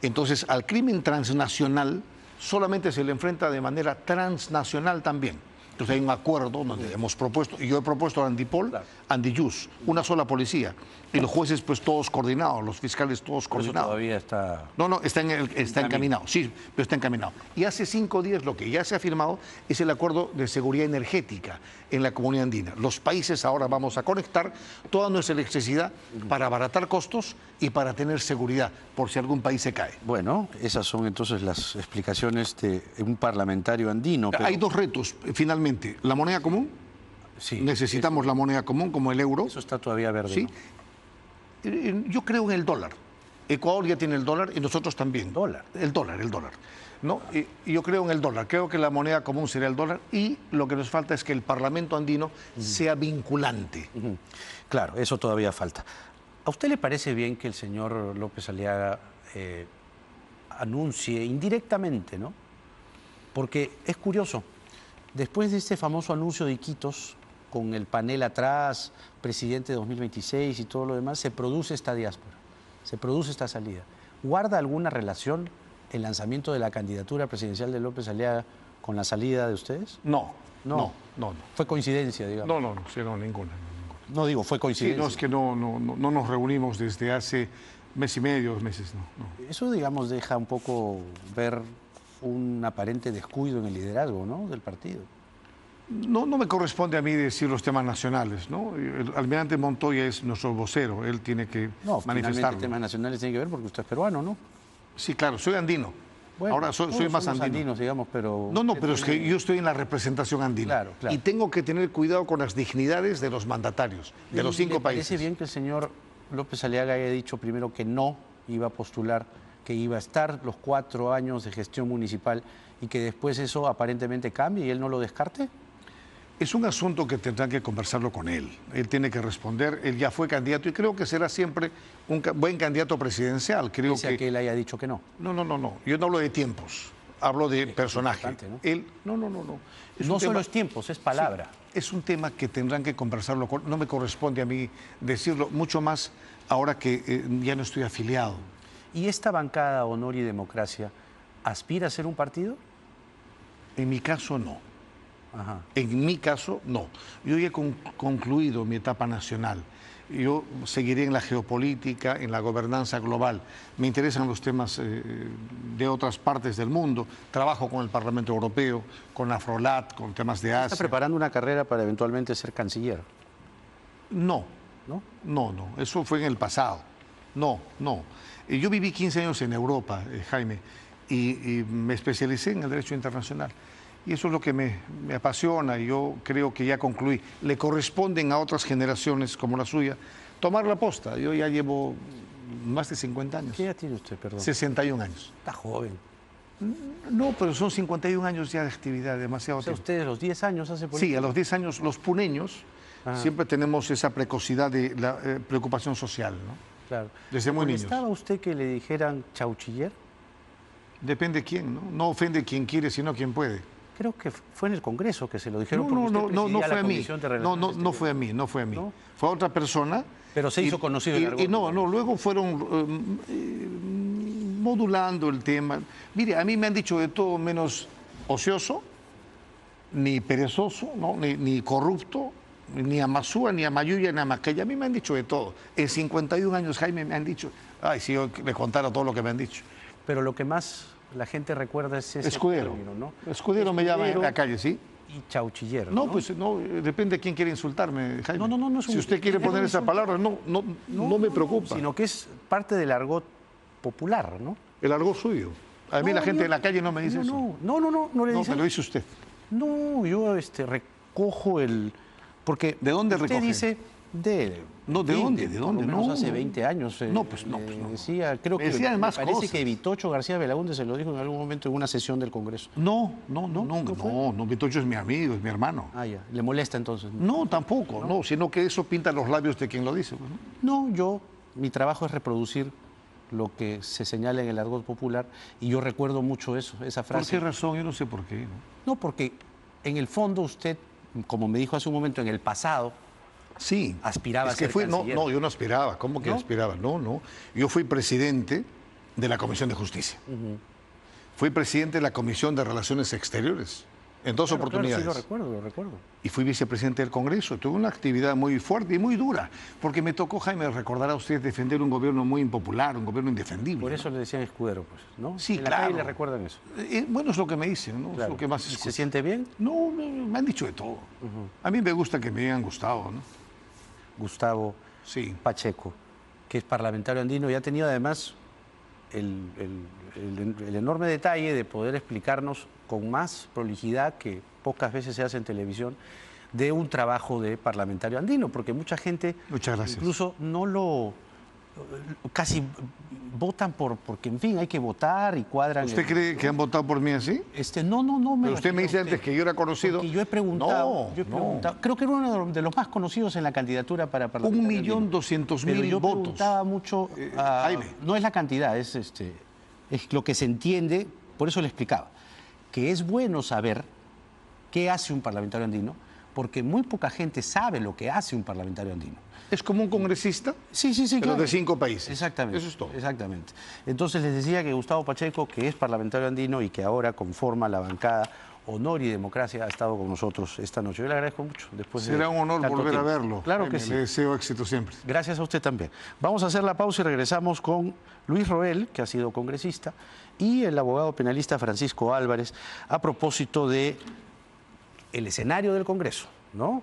Entonces, al crimen transnacional solamente se le enfrenta de manera transnacional también. Entonces hay un acuerdo donde hemos propuesto, y yo he propuesto a Andipol, Andijus, una sola policía, y los jueces pues todos coordinados, los fiscales todos coordinados. Eso todavía está... No, está encaminado, sí, pero está encaminado. Y hace 5 días lo que ya se ha firmado es el acuerdo de seguridad energética en la comunidad andina. Los países ahora vamos a conectar toda nuestra electricidad para abaratar costos y para tener seguridad por si algún país se cae. Bueno, esas son entonces las explicaciones de un parlamentario andino. Pero... Hay 2 retos, finalmente. La moneda común. Sí, necesitamos la moneda común como el euro. Eso está todavía verde. Sí. ¿No? Yo creo en el dólar. Ecuador ya tiene el dólar y nosotros también. El dólar. ¿No? Y yo creo en el dólar. Creo que la moneda común será el dólar y lo que nos falta es que el Parlamento andino sea vinculante. Claro, eso todavía falta. ¿A usted le parece bien que el señor López Aliaga anuncie indirectamente, ¿no? Porque es curioso. Después de este famoso anuncio de Iquitos, con el panel atrás, presidente 2026 y todo lo demás, se produce esta diáspora, se produce esta salida. ¿Guarda alguna relación el lanzamiento de la candidatura presidencial de López Aliaga con la salida de ustedes? No. Fue coincidencia, digamos. No, ninguna. No digo, fue coincidencia. Sí, no, es que no nos reunimos desde hace mes y medio, 2 meses, no. Eso, digamos, deja un poco ver un aparente descuido en el liderazgo, ¿no?, del partido. No me corresponde a mí decir los temas nacionales, ¿no? El almirante Montoya es nuestro vocero, él tiene que manifestarlo. Temas nacionales tienen que ver porque usted es peruano, ¿no? Sí, claro, soy andino. Bueno, ahora soy más andino. Andinos, digamos, pero... No, pero es que yo estoy en la representación andina. Claro. Y tengo que tener cuidado con las dignidades de los mandatarios, de los 5 países. ¿Le parece bien que el señor López Aliaga haya dicho primero que no iba a postular, que iba a estar los 4 años de gestión municipal y que después eso aparentemente cambie y él no lo descarte? Es un asunto que tendrán que conversarlo con él. Él tiene que responder. Él ya fue candidato y creo que será siempre un buen candidato presidencial. Creo que él haya dicho que no. No. Yo no hablo de tiempos. Hablo de personaje. ¿No? Él, no. No solo es tiempos, es palabra. Sí, es un tema que tendrán que conversarlo con. No me corresponde a mí decirlo, mucho más ahora que ya no estoy afiliado. ¿Y esta bancada Honor y Democracia aspira a ser un partido? En mi caso, no. Ajá. En mi caso, no. Yo ya he concluido mi etapa nacional. Yo seguiré en la geopolítica, en la gobernanza global. Me interesan los temas de otras partes del mundo. Trabajo con el Parlamento Europeo, con Afrolat, con temas de Asia. ¿Está preparando una carrera para eventualmente ser canciller? No. ¿No? No. Eso fue en el pasado. No. Yo viví 15 años en Europa, Jaime, y me especialicé en el derecho internacional. Y eso es lo que me apasiona y yo creo que ya concluí. Le corresponden a otras generaciones como la suya tomar la posta. Yo ya llevo más de 50 años. ¿Qué edad tiene usted, perdón? 61 años. Está joven. No, pero son 51 años ya de actividad, demasiado tiempo. ¿Ustedes los 10 años hace política? Sí, a los 10 años los puneños siempre tenemos esa precocidad de la preocupación social, ¿no? Claro. Desde muy niños. ¿Estaba usted que le dijeran chauchiller? Depende de quién, ¿no? No ofende quien quiere, sino quien puede. Creo que fue en el Congreso que se lo dijeron. No fue a mí. No fue a mí, no fue a mí. ¿No? Fue a otra persona. Pero se hizo conocido el argot. Luego fueron modulando el tema. Mire, a mí me han dicho de todo menos ocioso, ni perezoso, ¿no? ni corrupto, ni a Masúa, ni a Mayuya, ni a Maquella. A mí me han dicho de todo. En 51 años, Jaime, me han dicho... Ay, si yo le contara todo lo que me han dicho. Pero lo que más la gente recuerda es ese Escudero. término, ¿no? Escudero me llama en la calle, ¿sí? Y chauchillero. No, pues no, depende de quién quiere insultarme, Jaime. No si usted quiere poner esa palabra, no me preocupa. Sino que es parte del argot popular, ¿no? El argot suyo. A mí la gente en la calle no me dice eso. No le dice. No, me lo dice usted. No, yo recojo el... Porque ¿de dónde usted recoge? Dice de... No, ¿de dónde? ¿De dónde? No, hace 20 años. No. Decía, creo que decía me parece que Vitocho García Belaúnde se lo dijo en algún momento en una sesión del Congreso. No, Vitocho es mi amigo, es mi hermano. Ah, ya. ¿Le molesta entonces? No, tampoco, no, sino que eso pinta los labios de quien lo dice. No, mi trabajo es reproducir lo que se señala en el argot popular y yo recuerdo mucho eso, esa frase. ¿Por qué razón? Yo no sé por qué. No, porque en el fondo usted, como me dijo hace un momento, en el pasado, sí, aspiraba a ser canciller. No, yo no aspiraba. ¿Cómo que aspiraba? No. Yo fui presidente de la Comisión de Justicia. Fui presidente de la Comisión de Relaciones Exteriores en dos oportunidades. Claro, sí, lo recuerdo. Y fui vicepresidente del Congreso. Tuve una actividad muy fuerte y muy dura, porque me tocó, Jaime, recordará usted, defender un gobierno muy impopular, un gobierno indefendible. Por eso le decían Escudero, pues, ¿no? Sí, en claro. La calle le recuerdan eso. Bueno, es lo que me dicen, ¿no? Claro. Es lo que más ¿Y escucho. se siente bien? No, me han dicho de todo. A mí me gusta que me digan Gustavo, ¿no? Gustavo Pacheco, que es parlamentario andino y ha tenido además el enorme detalle de poder explicarnos con más prolijidad que pocas veces se hace en televisión de un trabajo de parlamentario andino, porque mucha gente incluso no lo... casi votan porque, en fin, hay que votar y cuadran... ¿Usted cree que han votado por mí así? No. Pero usted me dice antes que yo era conocido. Porque yo he preguntado, creo que era uno de los más conocidos en la candidatura para parlamentario. 1.200.000 yo votos. Preguntaba mucho, Jaime. No es la cantidad, es lo que se entiende, por eso le explicaba, que es bueno saber qué hace un parlamentario andino, porque muy poca gente sabe lo que hace un parlamentario andino. ¿Es como un congresista? Sí, pero claro. De 5 países. Exactamente. Eso es todo. Exactamente. Entonces les decía que Gustavo Pacheco, que es parlamentario andino y que ahora conforma la bancada Honor y Democracia, ha estado con nosotros esta noche. Yo le agradezco mucho. Será un honor volver a verlo. Claro que sí. Le deseo éxito siempre. Gracias a usted también. Vamos a hacer la pausa y regresamos con Luis Roel, que ha sido congresista, y el abogado penalista Francisco Álvarez, a propósito de el escenario del Congreso, ¿no?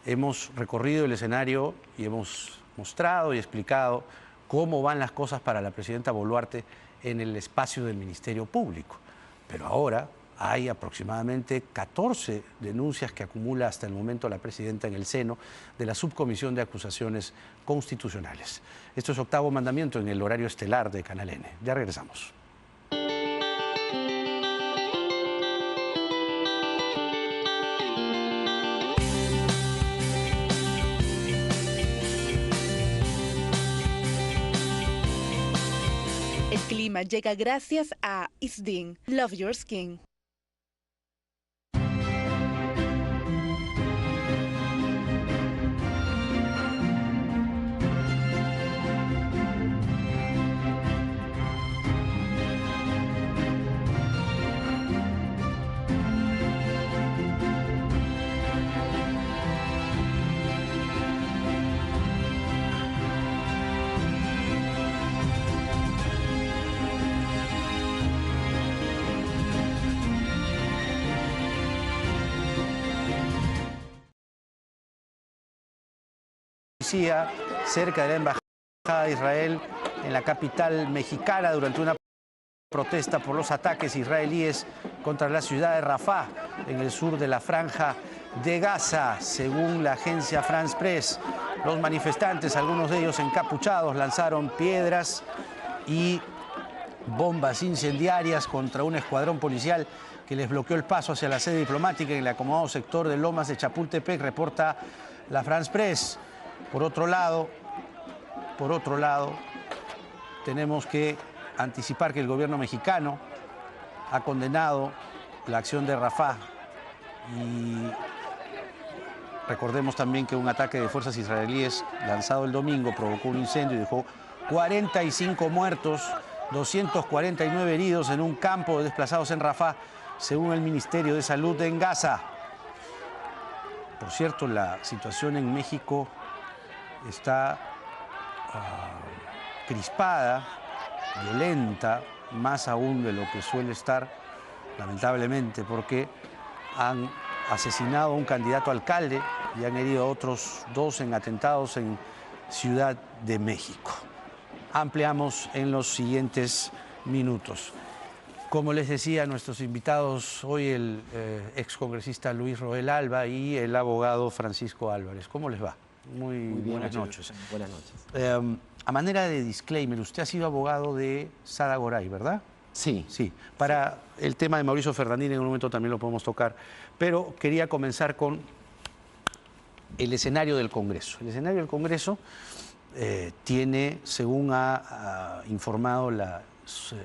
Hemos recorrido el escenario y hemos mostrado y explicado cómo van las cosas para la presidenta Boluarte en el espacio del Ministerio Público. Pero ahora hay aproximadamente 14 denuncias que acumula hasta el momento la presidenta en el seno de la Subcomisión de Acusaciones Constitucionales. Esto es Octavo Mandamiento en el horario estelar de Canal N. Ya regresamos. El clima llega gracias a Isdin. Love Your Skin. Cerca de la Embajada de Israel en la capital mexicana durante una protesta por los ataques israelíes contra la ciudad de Rafah en el sur de la Franja de Gaza. Según la agencia France Press, los manifestantes, algunos de ellos encapuchados, lanzaron piedras y bombas incendiarias contra un escuadrón policial que les bloqueó el paso hacia la sede diplomática en el acomodado sector de Lomas de Chapultepec, reporta la France Press. Por otro lado, tenemos que anticipar que el gobierno mexicano ha condenado la acción de Rafah y recordemos también que un ataque de fuerzas israelíes lanzado el domingo provocó un incendio y dejó 45 muertos, 249 heridos en un campo de desplazados en Rafah, según el Ministerio de Salud en Gaza. Por cierto, la situación en México está crispada, violenta, más aún de lo que suele estar, lamentablemente, porque han asesinado a un candidato a alcalde y han herido a otros 2 en atentados en Ciudad de México. Ampliamos en los siguientes minutos. Como les decía, nuestros invitados hoy, el excongresista Luis Roel Alba y el abogado Francisco Álvarez. ¿Cómo les va? Muy buenas noches. Buenas noches. A manera de disclaimer, usted ha sido abogado de Sada Goray, ¿verdad? Sí. Sí. Para el tema de Mauricio Ferrandini en un momento también lo podemos tocar, pero quería comenzar con el escenario del Congreso. El escenario del Congreso tiene, según ha informado la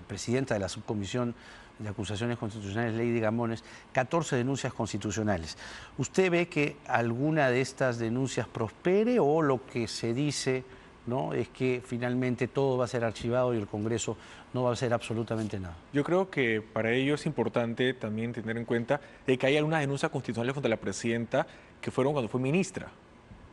presidenta de la Subcomisión de Acusaciones Constitucionales, Lady Gamones, 14 denuncias constitucionales. ¿Usted ve que alguna de estas denuncias prospere o lo que se dice, ¿no?, es que finalmente todo va a ser archivado y el Congreso no va a hacer absolutamente nada? Yo creo que para ello es importante también tener en cuenta de que hay algunas denuncias constitucionales contra la presidenta que fueron cuando fue ministra.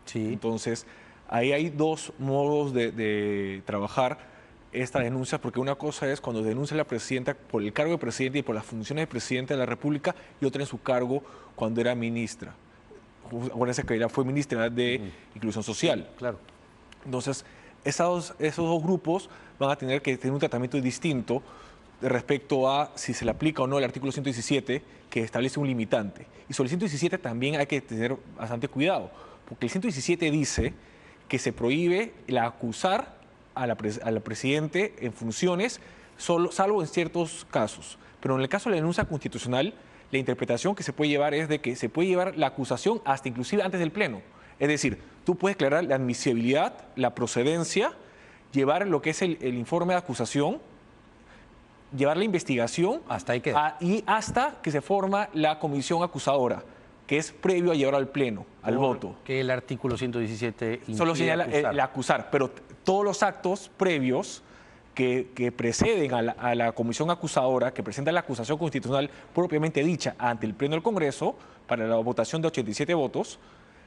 Sí. Entonces, ahí hay 2 modos de trabajar estas denuncias, porque una cosa es cuando denuncia a la presidenta por el cargo de presidente y por las funciones de presidente de la República, y otra en su cargo cuando era ministra. Acuérdense que ella fue ministra de Inclusión Social. Claro. Entonces, esos 2 grupos van a tener que tener un tratamiento distinto respecto a si se le aplica o no el artículo 117, que establece un limitante. Y sobre el 117 también hay que tener bastante cuidado, porque el 117 dice que se prohíbe la acusar a la presidente en funciones, salvo en ciertos casos. Pero en el caso de la denuncia constitucional, la interpretación que se puede llevar es de que se puede llevar la acusación hasta inclusive antes del Pleno. Es decir, tú puedes declarar la admisibilidad, la procedencia, llevar lo que es el informe de acusación, llevar la investigación hasta ahí queda. Y hasta que se forma la comisión acusadora, que es previo a llevar al Pleno, al voto. Que el artículo 117 solo señala el acusar, pero todos los actos previos que preceden a la comisión acusadora, que presenta la acusación constitucional propiamente dicha ante el Pleno del Congreso, para la votación de 87 votos,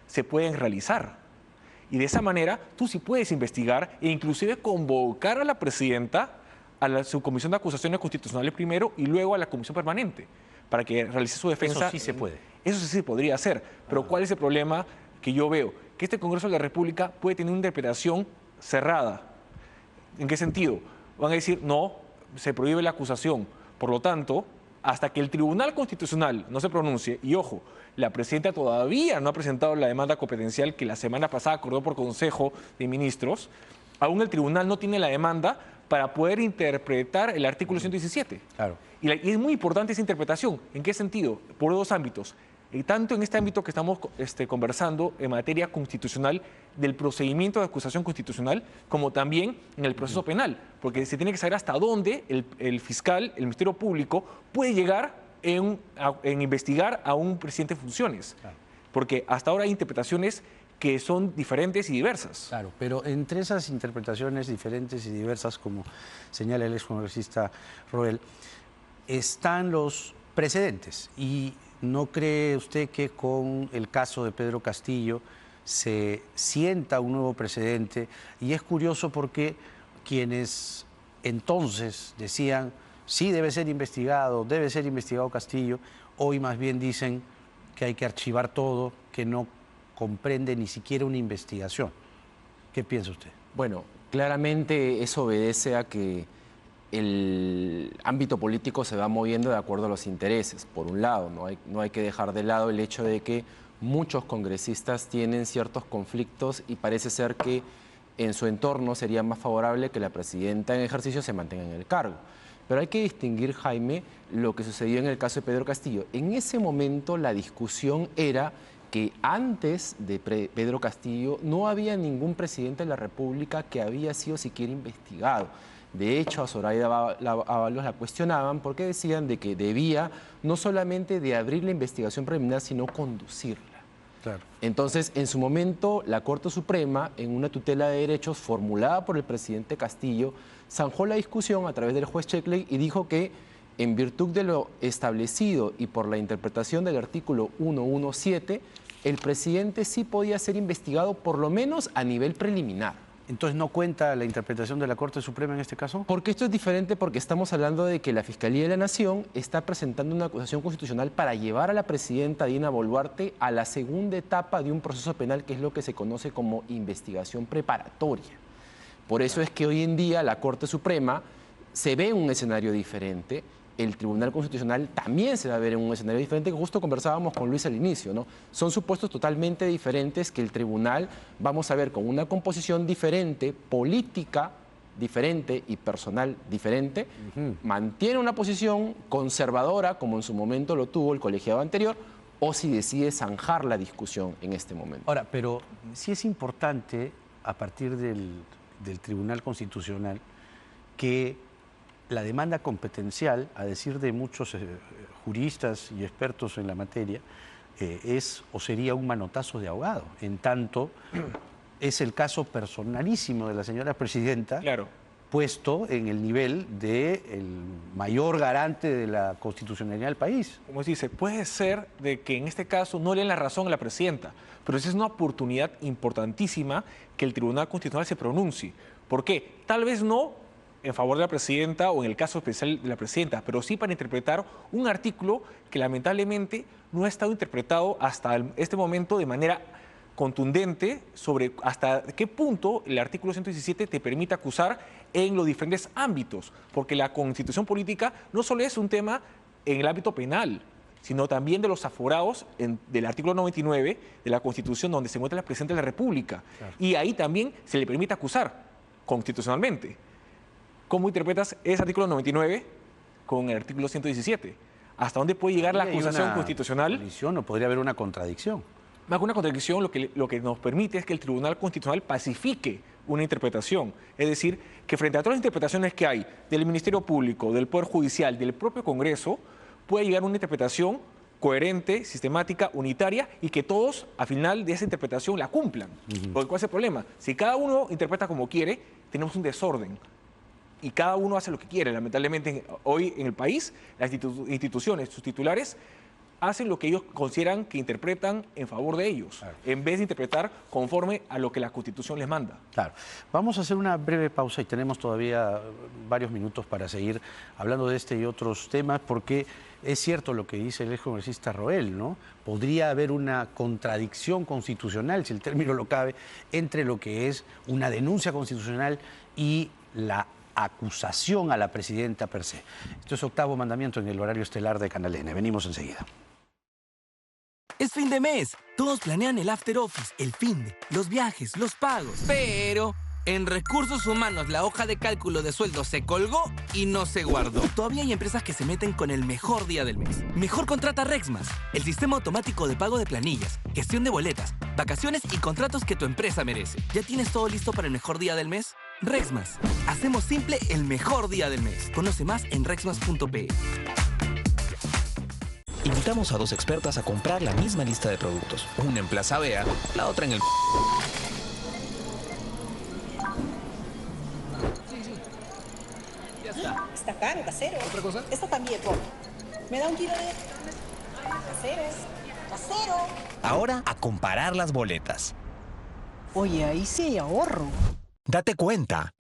se pueden realizar. Y de esa manera tú sí puedes investigar e inclusive convocar a la presidenta a la subcomisión de acusaciones constitucionales primero y luego a la comisión permanente para que realice su defensa. Eso sí se puede. Eso sí se podría hacer. Pero ¿cuál es el problema que yo veo? Que este Congreso de la República puede tener una interpretación cerrada. ¿En qué sentido? Van a decir, no, se prohíbe la acusación. Por lo tanto, hasta que el Tribunal Constitucional no se pronuncie, y ojo, la presidenta todavía no ha presentado la demanda competencial que la semana pasada acordó por Consejo de Ministros, aún el tribunal no tiene la demanda para poder interpretar el artículo 117. Claro. Y es muy importante esa interpretación. ¿En qué sentido? Por 2 ámbitos. Tanto en este ámbito que estamos conversando en materia constitucional del procedimiento de acusación constitucional, como también en el proceso penal, porque se tiene que saber hasta dónde el fiscal, el Ministerio Público, puede llegar en investigar a un presidente en funciones. Claro. Porque hasta ahora hay interpretaciones que son diferentes y diversas. Claro, pero entre esas interpretaciones diferentes y diversas, como señala el excongresista Roel, están los precedentes. ¿Y no cree usted que con el caso de Pedro Castillo se sienta un nuevo precedente? Y es curioso porque quienes entonces decían, sí debe ser investigado Castillo, hoy más bien dicen que hay que archivar todo, que no comprende ni siquiera una investigación. ¿Qué piensa usted? Bueno, claramente eso obedece a que el ámbito político se va moviendo de acuerdo a los intereses. Por un lado, no hay que dejar de lado el hecho de que muchos congresistas tienen ciertos conflictos y parece ser que en su entorno sería más favorable que la presidenta en ejercicio se mantenga en el cargo. Pero hay que distinguir, Jaime, lo que sucedió en el caso de Pedro Castillo. En ese momento la discusión era que antes de Pedro Castillo no había ningún presidente de la República que había sido siquiera investigado. De hecho, a Zoraida Ábalos la cuestionaban porque decían de que debía no solamente de abrir la investigación preliminar, sino conducirla. Claro. Entonces, en su momento, la Corte Suprema, en una tutela de derechos formulada por el presidente Castillo, zanjó la discusión a través del juez Checkley y dijo que, en virtud de lo establecido y por la interpretación del artículo 117, el presidente sí podía ser investigado por lo menos a nivel preliminar. Entonces, ¿no cuenta la interpretación de la Corte Suprema en este caso? Porque esto es diferente, porque estamos hablando de que la Fiscalía de la Nación está presentando una acusación constitucional para llevar a la presidenta Dina Boluarte a la segunda etapa de un proceso penal, que es lo que se conoce como investigación preparatoria. Por eso es que hoy en día la Corte Suprema se ve en un escenario diferente. El Tribunal Constitucional también se va a ver en un escenario diferente, que justo conversábamos con Luis al inicio, ¿no? Son supuestos totalmente diferentes que el Tribunal vamos a ver con una composición diferente, política diferente y personal diferente, mantiene una posición conservadora, como en su momento lo tuvo el colegiado anterior, o si decide zanjar la discusión en este momento. Ahora, pero sí es importante, a partir del Tribunal Constitucional, que la demanda competencial, a decir de muchos juristas y expertos en la materia, es o sería un manotazo de ahogado, en tanto es el caso personalísimo de la señora presidenta, Claro. puesto en el nivel del mayor garante de la constitucionalidad del país. Como se dice, puede ser de que en este caso no le den la razón a la presidenta, pero esa es una oportunidad importantísima que el Tribunal Constitucional se pronuncie. ¿Por qué? Tal vez no en favor de la presidenta o en el caso especial de la presidenta, pero sí para interpretar un artículo que lamentablemente no ha estado interpretado hasta este momento de manera contundente sobre hasta qué punto el artículo 117 te permite acusar en los diferentes ámbitos, porque la Constitución política no solo es un tema en el ámbito penal, sino también de los aforados del artículo 99 de la Constitución, donde se encuentra la presidenta de la República. Claro. Y ahí también se le permite acusar constitucionalmente. ¿Cómo interpretas ese artículo 99 con el artículo 117? ¿Hasta dónde puede llegar la acusación constitucional? ¿O podría haber una contradicción? Más que una contradicción, lo que nos permite es que el Tribunal Constitucional pacifique una interpretación. Es decir, que frente a todas las interpretaciones que hay del Ministerio Público, del Poder Judicial, del propio Congreso, puede llegar a una interpretación coherente, sistemática, unitaria, y que todos, al final de esa interpretación, la cumplan. Porque ¿cuál es el problema? Si cada uno interpreta como quiere, tenemos un desorden. Y cada uno hace lo que quiere. Lamentablemente, hoy en el país, las instituciones, sus titulares, hacen lo que ellos consideran que interpretan en favor de ellos, claro, en vez de interpretar conforme a lo que la Constitución les manda. Claro. Vamos a hacer una breve pausa y tenemos todavía varios minutos para seguir hablando de este y otros temas, porque es cierto lo que dice el excongresista Roel, ¿no? Podría haber una contradicción constitucional, si el término lo cabe, entre lo que es una denuncia constitucional y la acusación a la presidenta per se. Esto es Octavo Mandamiento en el horario estelar de Canal N. Venimos enseguida. Es fin de mes. Todos planean el after office, el finde, los viajes, los pagos. Pero en Recursos Humanos la hoja de cálculo de sueldos se colgó y no se guardó. Todavía hay empresas que se meten con el mejor día del mes. Mejor contrata Rexmas, el sistema automático de pago de planillas, gestión de boletas, vacaciones y contratos que tu empresa merece. ¿Ya tienes todo listo para el mejor día del mes? Rexmas. Hacemos simple el mejor día del mes. Conoce más en rexmas.pe. Invitamos a dos expertas a comprar la misma lista de productos. Una en Plaza Vea, la otra en el... Ya está. Está caro, casero. ¿Otra cosa? Esta también, por. ¿Me da un kilo de caseros? ¡Casero! Ahora a comparar las boletas. Oye, ahí sí hay ahorro. Date cuenta.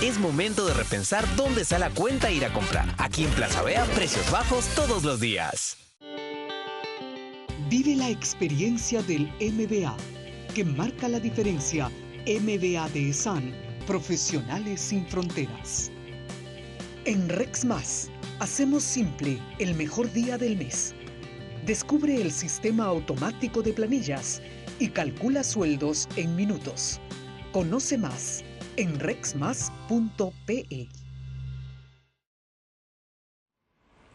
Es momento de repensar dónde está la cuenta e ir a comprar. Aquí en Plaza Vea, precios bajos todos los días. Vive la experiencia del MBA, que marca la diferencia. MBA de ESAN, Profesionales sin Fronteras. En Rexmas, hacemos simple el mejor día del mes. Descubre el sistema automático de planillas y calcula sueldos en minutos. Conoce más en rexmas.pe.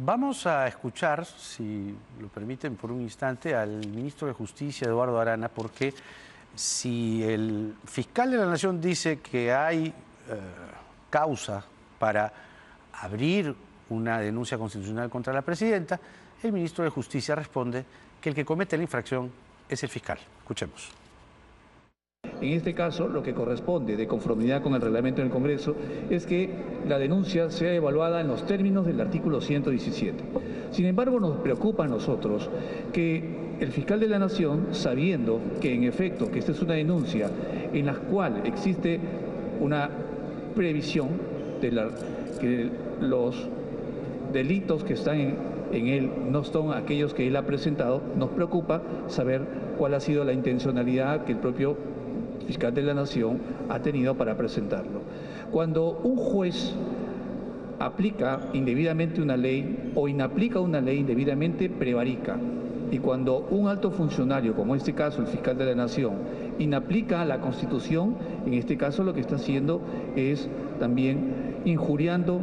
Vamos a escuchar, si lo permiten por un instante, al ministro de Justicia, Eduardo Arana, porque si el fiscal de la Nación dice que hay causa para abrir una denuncia constitucional contra la presidenta, el ministro de Justicia responde que el que comete la infracción es el fiscal. Escuchemos. En este caso, lo que corresponde, de conformidad con el reglamento del Congreso, es que la denuncia sea evaluada en los términos del artículo 117. Sin embargo, nos preocupa a nosotros que el fiscal de la Nación, sabiendo que en efecto que esta es una denuncia en la cual existe una previsión de que los delitos que están en él no son aquellos que él ha presentado, nos preocupa saber cuál ha sido la intencionalidad que el propio fiscal de la Nación ha tenido para presentarlo. Cuando un juez aplica indebidamente una ley o inaplica una ley indebidamente, prevarica. Y cuando un alto funcionario, como en este caso el fiscal de la Nación, inaplica la Constitución, en este caso lo que está haciendo es también injuriando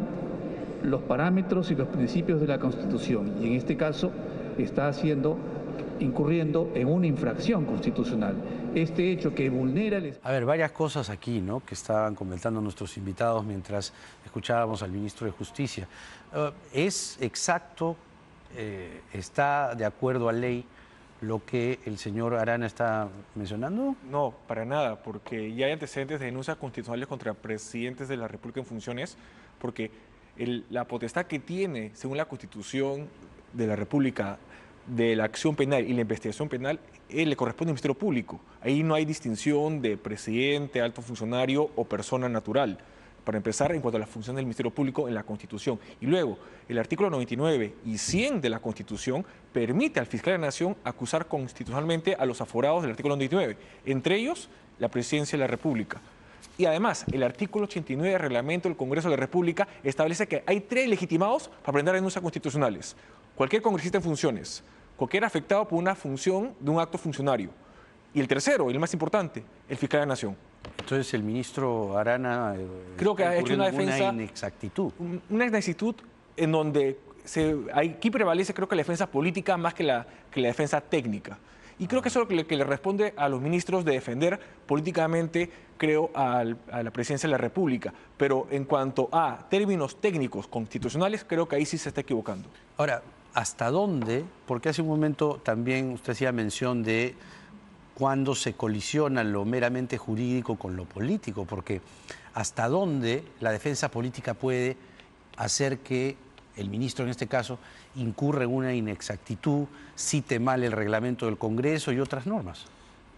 los parámetros y los principios de la Constitución. Y en este caso está incurriendo en una infracción constitucional. Este hecho que vulnera el... A ver, varias cosas aquí, ¿no?, que estaban comentando nuestros invitados mientras escuchábamos al ministro de Justicia. ¿Es exacto, está de acuerdo a ley lo que el señor Arana está mencionando? No, para nada, porque ya hay antecedentes de denuncias constitucionales contra presidentes de la República en funciones, porque la potestad que tiene, según la Constitución de la República, de la acción penal y la investigación penal, le corresponde al Ministerio Público. Ahí no hay distinción de presidente, alto funcionario o persona natural. Para empezar, en cuanto a la función del Ministerio Público en la Constitución. Y luego, el artículo 99 y 100 de la Constitución permite al fiscal de la Nación acusar constitucionalmente a los aforados del artículo 99, entre ellos la Presidencia de la República. Y además, el artículo 89 del reglamento del Congreso de la República establece que hay 3 legitimados para presentar denuncias constitucionales. Cualquier congresista en funciones, cualquier afectado por una función de un acto funcionario. Y el tercero, el más importante, el fiscal de la Nación. Entonces el ministro Arana creo que ha hecho una defensa... Una inexactitud. Una inexactitud en donde aquí prevalece, creo que la defensa política más que la defensa técnica. Y creo que eso es lo que le responde a los ministros de defender políticamente, creo, a la presidencia de la República. Pero en cuanto a términos técnicos constitucionales, creo que ahí sí se está equivocando. Ahora, ¿hasta dónde? Porque hace un momento también usted hacía mención de cuando se colisiona lo meramente jurídico con lo político, porque ¿hasta dónde la defensa política puede hacer que el ministro, en este caso, incurre en una inexactitud, cite mal el reglamento del Congreso y otras normas?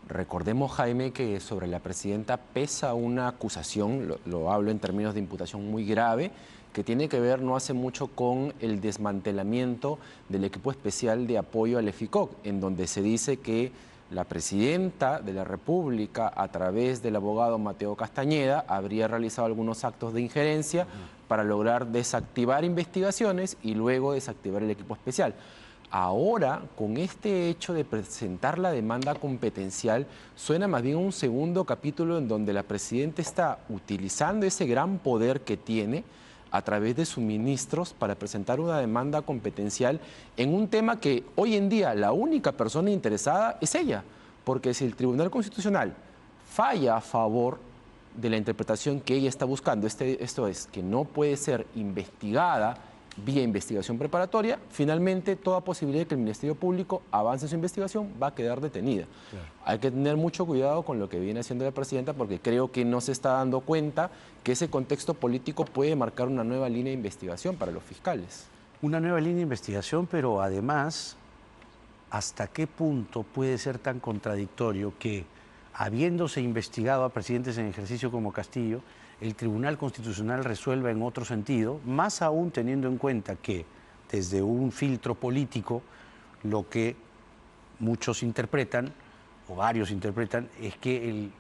Recordemos, Jaime, que sobre la presidenta pesa una acusación, lo hablo en términos de imputación muy grave, que tiene que ver no hace mucho con el desmantelamiento del equipo especial de apoyo al EFICOC, en donde se dice que la presidenta de la República, a través del abogado Mateo Castañeda, habría realizado algunos actos de injerencia para lograr desactivar investigaciones y luego desactivar el equipo especial. Ahora, con este hecho de presentar la demanda competencial, suena más bien un segundo capítulo en donde la presidenta está utilizando ese gran poder que tiene a través de sus ministros para presentar una demanda competencial en un tema que hoy en día la única persona interesada es ella, porque si el Tribunal Constitucional falla a favor de la interpretación que ella está buscando, esto es, que no puede ser investigada vía investigación preparatoria, finalmente toda posibilidad de que el Ministerio Público avance su investigación va a quedar detenida. Claro. Hay que tener mucho cuidado con lo que viene haciendo la presidenta, porque creo que no se está dando cuenta que ese contexto político puede marcar una nueva línea de investigación para los fiscales. Una nueva línea de investigación, pero además, ¿hasta qué punto puede ser tan contradictorio que, habiéndose investigado a presidentes en ejercicio como Castillo, el Tribunal Constitucional resuelva en otro sentido, más aún teniendo en cuenta que desde un filtro político lo que muchos interpretan, o varios interpretan, es que el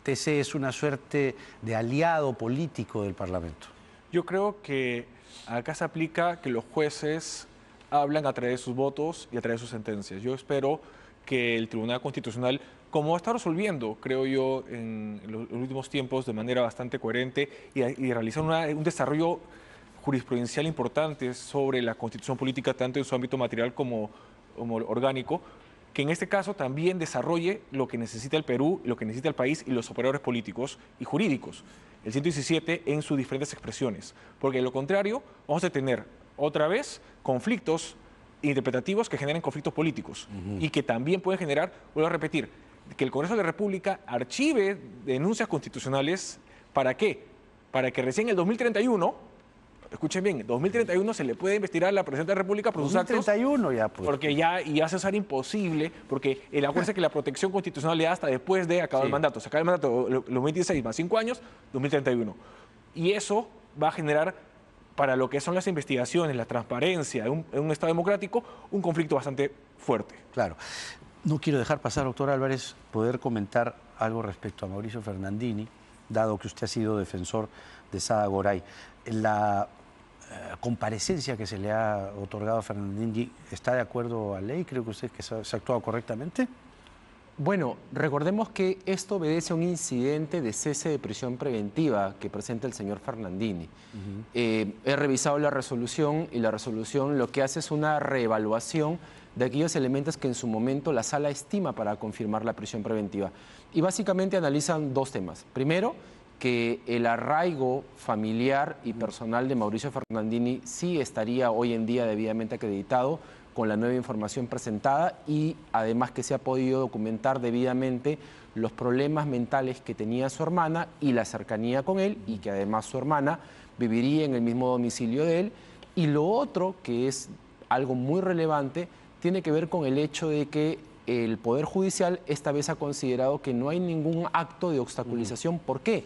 TC es una suerte de aliado político del Parlamento? Yo creo que acá se aplica que los jueces hablan a través de sus votos y a través de sus sentencias. Yo espero que el Tribunal Constitucional, como está resolviendo, creo yo, en los últimos tiempos de manera bastante coherente y realizar un desarrollo jurisprudencial importante sobre la constitución política, tanto en su ámbito material como orgánico, que en este caso también desarrolle lo que necesita el Perú, lo que necesita el país y los operadores políticos y jurídicos, el 117 en sus diferentes expresiones, porque de lo contrario vamos a tener otra vez conflictos interpretativos que generen conflictos políticos y que también pueden generar, vuelvo a repetir, que el Congreso de la República archive denuncias constitucionales. ¿Para qué? Para que recién en el 2031, escuchen bien, en 2031 se le puede investigar a la Presidenta de la República por sus actos. 2031 ya, pues. Porque ya se va a ser imposible, porque el acuerdo es que la protección constitucional le da hasta después de acabar el mandato. Se acaba el mandato los 2016 más 5 años, 2031. Y eso va a generar, para lo que son las investigaciones, la transparencia en un Estado democrático, un conflicto bastante fuerte. Claro. No quiero dejar pasar, doctor Álvarez, poder comentar algo respecto a Mauricio Fernandini, dado que usted ha sido defensor de Sada Goray. La comparecencia que se le ha otorgado a Fernandini, ¿está de acuerdo a ley? ¿Cree que usted que se ha actuado correctamente? Bueno, recordemos que esto obedece a un incidente de cese de prisión preventiva que presenta el señor Fernandini. He revisado la resolución y la resolución lo que hace es una reevaluación de aquellos elementos que en su momento la sala estima para confirmar la prisión preventiva. Y básicamente analizan dos temas. Primero, que el arraigo familiar y personal de Mauricio Fernandini sí estaría hoy en día debidamente acreditado con la nueva información presentada y además que se ha podido documentar debidamente los problemas mentales que tenía su hermana y la cercanía con él, y que además su hermana viviría en el mismo domicilio de él. Y lo otro, que es algo muy relevante, tiene que ver con el hecho de que el Poder Judicial esta vez ha considerado que no hay ningún acto de obstaculización. ¿Por qué?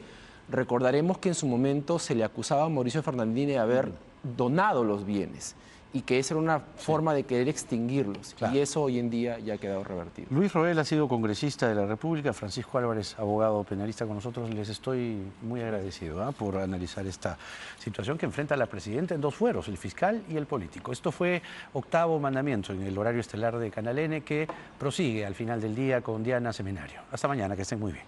Recordaremos que en su momento se le acusaba a Mauricio Fernandini de haber donado los bienes y que esa era una forma de querer extinguirlos. Claro. Y eso hoy en día ya ha quedado revertido. Luis Roel ha sido congresista de la República, Francisco Álvarez, abogado penalista con nosotros. Les estoy muy agradecido por analizar esta situación que enfrenta a la presidenta en dos fueros, el fiscal y el político. Esto fue Octavo Mandamiento en el horario estelar de Canal N, que prosigue al final del día con Diana Seminario. Hasta mañana, que estén muy bien.